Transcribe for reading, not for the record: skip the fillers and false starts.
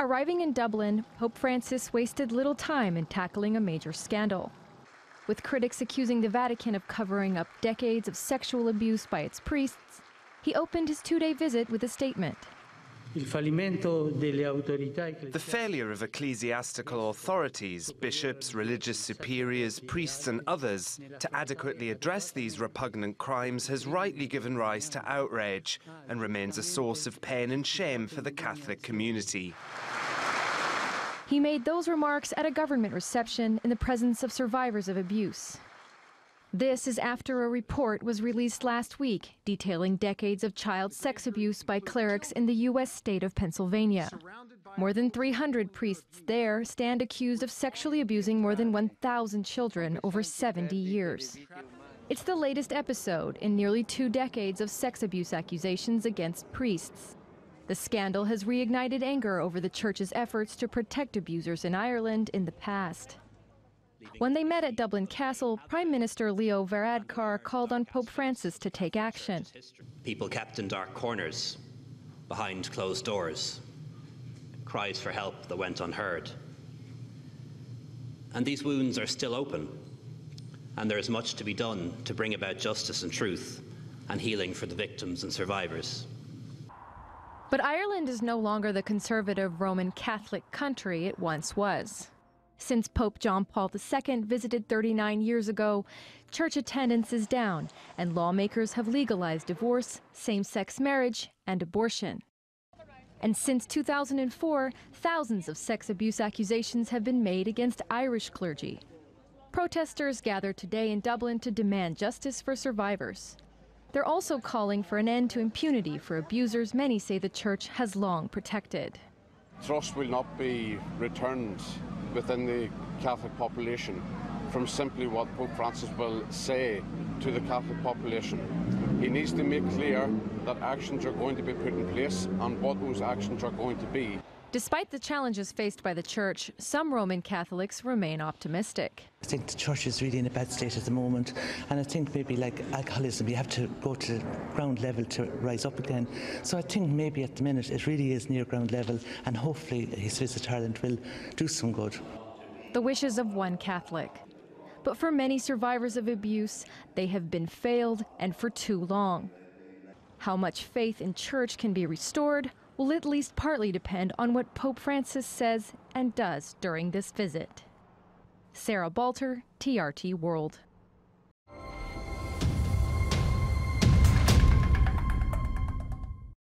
Arriving in Dublin, Pope Francis wasted little time in tackling a major scandal. With critics accusing the Vatican of covering up decades of sexual abuse by its priests, he opened his two-day visit with a statement. The failure of ecclesiastical authorities, bishops, religious superiors, priests and others to adequately address these repugnant crimes has rightly given rise to outrage and remains a source of pain and shame for the Catholic community. He made those remarks at a government reception in the presence of survivors of abuse. This is after a report was released last week detailing decades of child sex abuse by clerics in the U.S. state of Pennsylvania. More than 300 priests there stand accused of sexually abusing more than 1,000 children over 70 years. It's the latest episode in nearly 2 decades of sex abuse accusations against priests. The scandal has reignited anger over the Church's efforts to protect abusers in Ireland in the past. When they met at Dublin Castle, Prime Minister Leo Varadkar called on Pope Francis to take action. People kept in dark corners, behind closed doors, cries for help that went unheard. And these wounds are still open, and there is much to be done to bring about justice and truth and healing for the victims and survivors. But Ireland is no longer the conservative Roman Catholic country it once was. Since Pope John Paul II visited 39 years ago, church attendance is down, and lawmakers have legalized divorce, same-sex marriage, and abortion. And since 2004, thousands of sex abuse accusations have been made against Irish clergy. Protesters gathered today in Dublin to demand justice for survivors. They're also calling for an end to impunity for abusers many say the church has long protected. Trust will not be returned within the Catholic population from simply what Pope Francis will say to the Catholic population. He needs to make clear that actions are going to be put in place and what those actions are going to be. Despite the challenges faced by the Church, some Roman Catholics remain optimistic. I think the Church is really in a bad state at the moment, and I think maybe like alcoholism, we have to go to the ground level to rise up again. So I think maybe at the minute it really is near ground level, and hopefully his visit to Ireland will do some good. The wishes of one Catholic. But for many survivors of abuse, they have been failed and for too long. How much faith in church can be restored will at least partly depend on what Pope Francis says and does during this visit. Sarah Balter, TRT World.